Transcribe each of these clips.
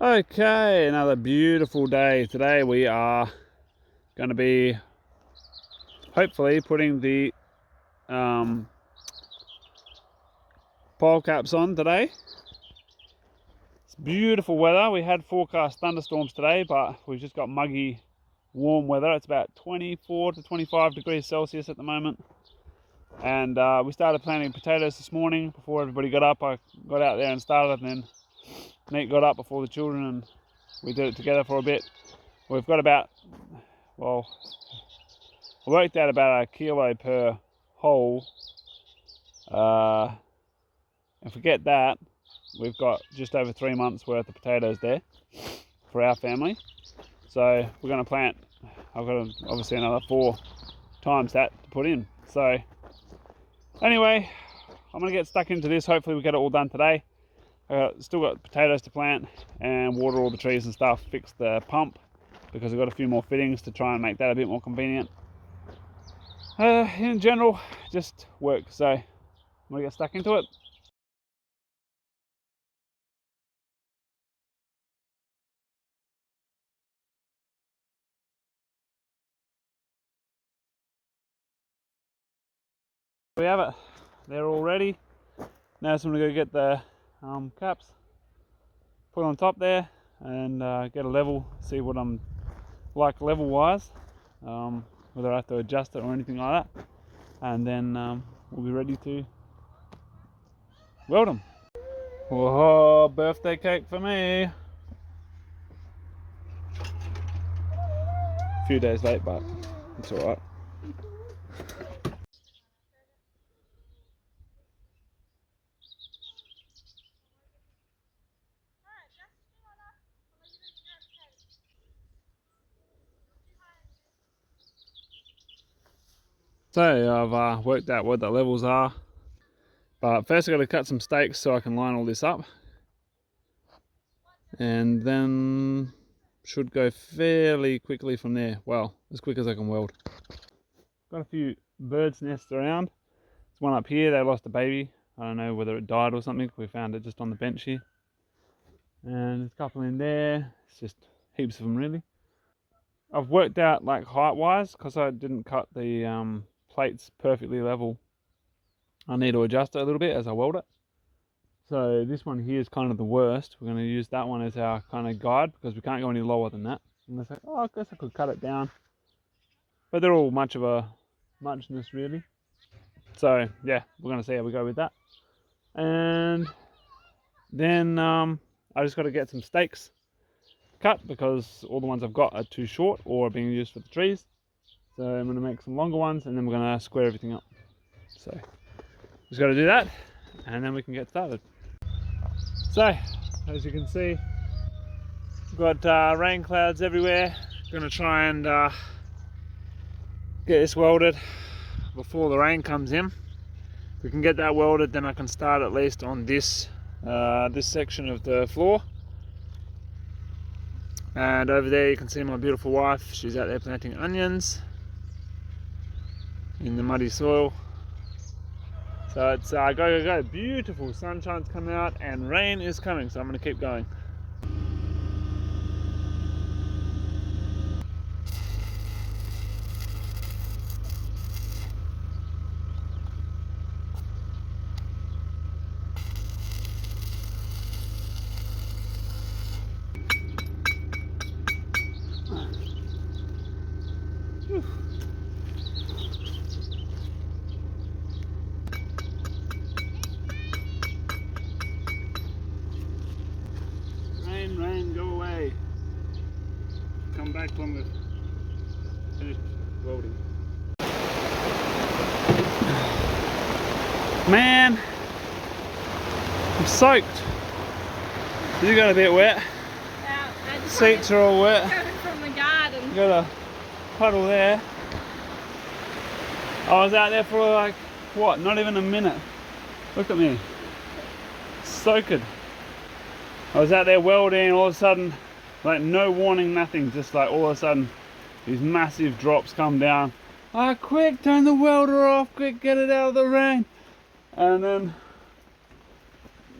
Okay, another beautiful day. Today we are going to be hopefully putting the pole caps on today. It's beautiful weather. We had forecast thunderstorms today, but we've just got muggy, warm weather. It's about 24 to 25 degrees Celsius at the moment. And we started planting potatoes this morning before everybody got up. I got out there and started, and then Nate got up before the children and we did it together for a bit. We've got about, well, I worked out about 1 kilo per hole. And forget that, we've got just over 3 months worth of potatoes there for our family. So we're going to plant, I've got obviously another 4 times that to put in. So anyway, I'm going to get stuck into this. Hopefully we get it all done today. Still got potatoes to plant and water all the trees and stuff, fix the pump because we've got a few more fittings to try and make that a bit more convenient. In general, just work. So I'm going to get stuck into it. We have it. They're all ready. Now I'm going to go get the caps, put on top there, and get a level, see what I'm like level wise, whether I have to adjust it or anything like that, and then we'll be ready to weld them. Whoa, birthday cake for me. A few days late, but it's all right. So I've worked out what the levels are, but first I've got to cut some stakes so I can line all this up, and then should go fairly quickly from there. Well, as quick as I can weld. Got a few birds' nests around. There's one up here, they lost a baby. I don't know whether it died or something. We found it just on the bench here. And there's a couple in there. It's just heaps of them really. I've worked out like height wise, because I didn't cut the plates perfectly level. I need to adjust it a little bit as I weld it. So this one here is kind of the worst. We're going to use that one as our kind of guide because we can't go any lower than that. Unless I guess I could cut it down. But they're all much of a muchness really. So yeah, we're going to see how we go with that. And then I just got to get some stakes cut because all the ones I've got are too short or are being used for the trees. So I'm going to make some longer ones and then we're going to square everything up. So just got to do that and then we can get started. So as you can see, we've got rain clouds everywhere. Going to try and get this welded before the rain comes in. If we can get that welded, then I can start at least on this this section of the floor. And over there you can see my beautiful wife. She's out there planting onions in the muddy soil. So it's go, go, go. Beautiful. Sunshine's coming out and rain is coming, so I'm going to keep going. Rain, go away. Come back when we've finished welding. Man, I'm soaked. You got a bit wet. Yeah, Seats are all wet. from the garden. Got a puddle there. I was out there for like, what, not even a minute. Look at me. Soaked. I was out there welding and all of a sudden, like no warning, nothing, just like all of a sudden these massive drops come down. Ah, quick, turn the welder off, quick, get it out of the rain. And then,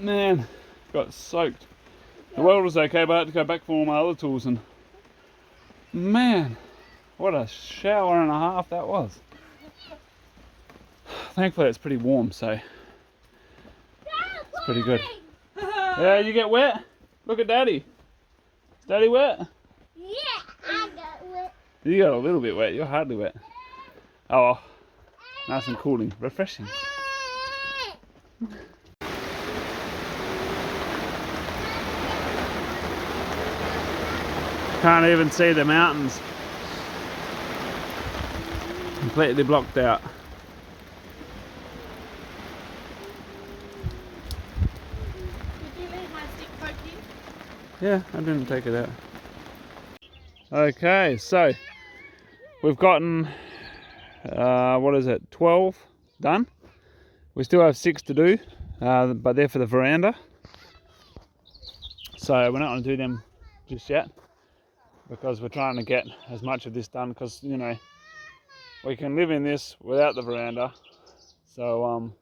man, got soaked. The weld was okay, but I had to go back for all my other tools, and man, what a shower and a half that was. Thankfully it's pretty warm, so it's pretty good. Yeah, you get wet? Look at Daddy. Is Daddy wet? Yeah, I got wet. You got a little bit wet, you're hardly wet. Oh well, nice and cooling, refreshing. Can't even see the mountains. Completely blocked out. Did you leave my stick poke in? Yeah, I didn't take it out. Okay, so we've gotten, what is it, 12 done. We still have 6 to do, but they're for the veranda. So we're not going to do them just yet, because we're trying to get as much of this done, because, you know, we can live in this without the veranda. So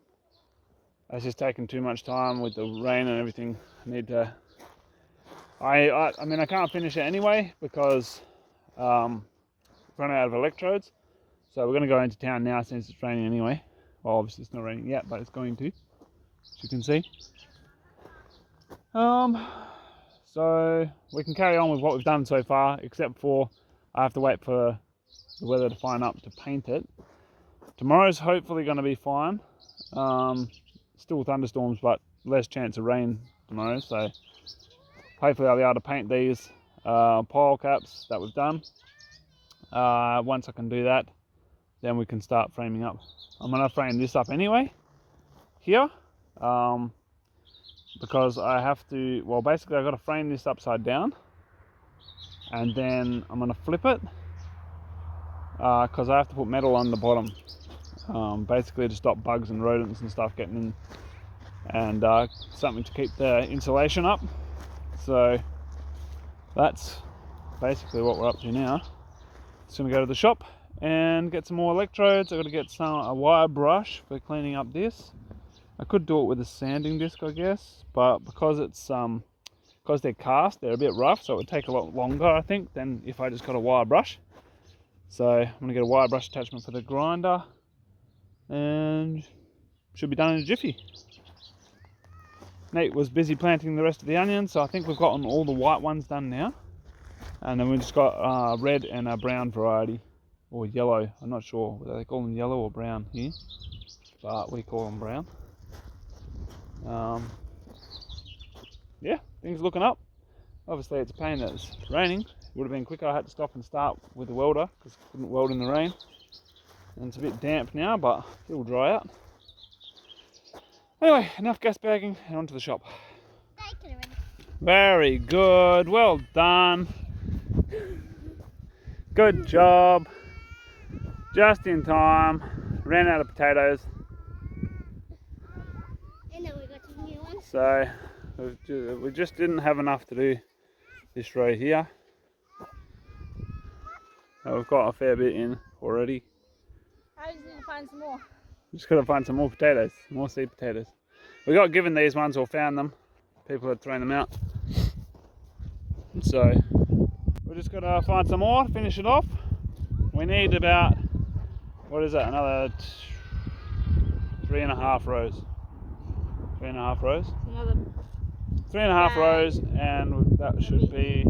it's just taking too much time with the rain and everything. I need to, I mean, I can't finish it anyway because run out of electrodes. So we're going to go into town now since it's raining anyway. Well, obviously it's not raining yet, but it's going to, as you can see. So we can carry on with what we've done so far, except for I have to wait for the weather to fine up to paint it. Tomorrow's hopefully going to be fine. Still thunderstorms, but less chance of rain tomorrow. So hopefully I'll be able to paint these pile caps that we've done. Once I can do that, then we can start framing up. I'm going to frame this up anyway, here. Because I have to, well, basically I've got to frame this upside down, and then I'm going to flip it, because I have to put metal on the bottom, basically to stop bugs and rodents and stuff getting in, and something to keep the insulation up. So that's basically what we're up to now. Just going to go to the shop and get some more electrodes. I've got to get a wire brush for cleaning up this. I could do it with a sanding disc, I guess, but because it's because they're cast, they're a bit rough, so it would take a lot longer, I think, than if I just got a wire brush. So I'm going to get a wire brush attachment for the grinder, and should be done in a jiffy. Nate was busy planting the rest of the onions, so I think we've gotten all the white ones done now, and then we've just got red and a brown variety, or yellow. I'm not sure whether they call them yellow or brown here, but we call them brown. Yeah, things looking up. Obviously it's a pain that it's raining. It would have been quicker. I had to stop and start with the welder because I couldn't weld in the rain, and it's a bit damp now, but it'll dry out. Anyway, enough gas bagging and on to the shop. Very good, well done. Good job. Just in time. Ran out of potatoes. So we just didn't have enough to do this row here. We've got a fair bit in already. I just need to find some more. Just got to find some more potatoes, more seed potatoes. We got given these ones or found them. People had thrown them out. So we just got to find some more, finish it off. We need about, what is that, another 3.5 rows. 3.5 rows? Another 3.5 rows, and that should be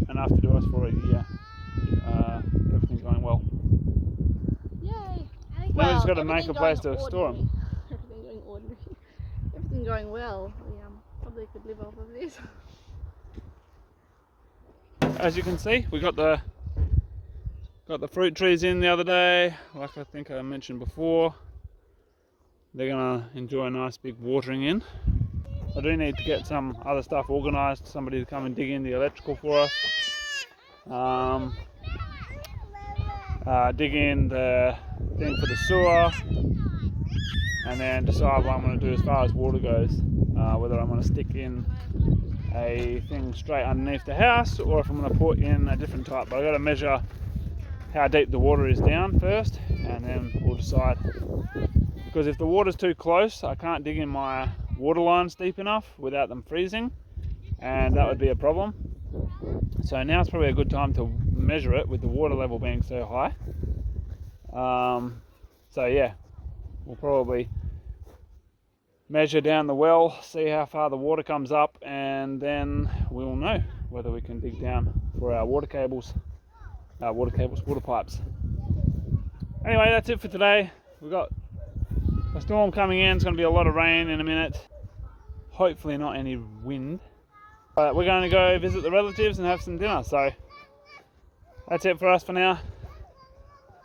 enough to do us for a year. Everything going well. Yay! Now we just got to make a place to store them. Everything going ordinary. Everything going well. We probably could live off of this. As you can see, we got the fruit trees in the other day, like I think I mentioned before. They're gonna enjoy a nice big watering in. I do need to get some other stuff organised, somebody to come and dig in the electrical for us. Dig in the thing for the sewer, and then decide what I'm going to do as far as water goes. Whether I'm going to stick in a thing straight underneath the house, or if I'm going to put in a different type. But I've got to measure how deep the water is down first, and then we'll decide. Because if the water's too close, I can't dig in my water lines deep enough without them freezing. and that would be a problem. So now's probably a good time to measure it with the water level being so high. So yeah, we'll probably measure down the well, see how far the water comes up, and then we'll know whether we can dig down for our water pipes. Anyway, that's it for today. We've got a storm coming in. It's going to be a lot of rain in a minute. Hopefully not any wind. But we're going to go visit the relatives and have some dinner. So that's it for us for now.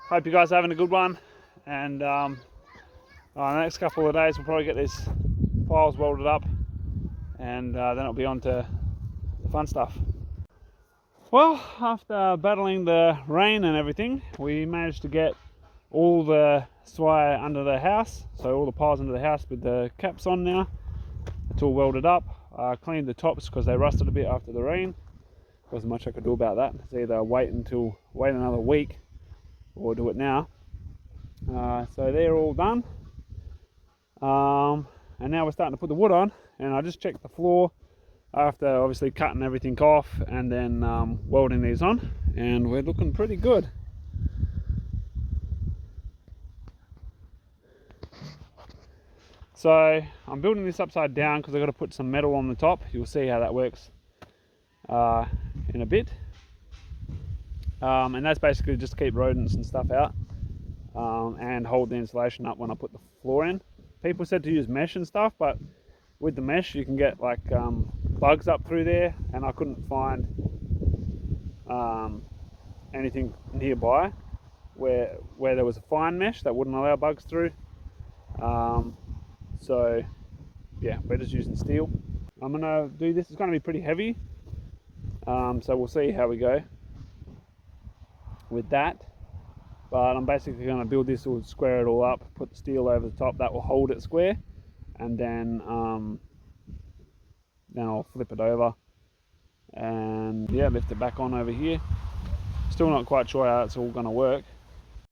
Hope you guys are having a good one. And the next couple of days we'll probably get these piles welded up, and then it'll be on to the fun stuff. Well, after battling the rain and everything, we managed to get all the swire under the house, so all the piles under the house with the caps on now. It's all welded up. Cleaned the tops because they rusted a bit after the rain. Wasn't much I could do about that. It's either wait another week or do it now. So they're all done. And now we're starting to put the wood on, and I just checked the floor after obviously cutting everything off and then welding these on, and we're looking pretty good. So I'm building this upside down because I've got to put some metal on the top. You'll see how that works in a bit. And that's basically just to keep rodents and stuff out and hold the insulation up when I put the floor in. People said to use mesh and stuff, but with the mesh you can get like bugs up through there, and I couldn't find anything nearby where there was a fine mesh that wouldn't allow bugs through. So yeah, we're just using steel. I'm gonna do this. It's going to be pretty heavy, so we'll see how we go with that. But I'm basically going to build this, or square it all up, put the steel over the top that will hold it square, and then I'll flip it over and yeah, lift it back on over here. Still not quite sure how it's all going to work.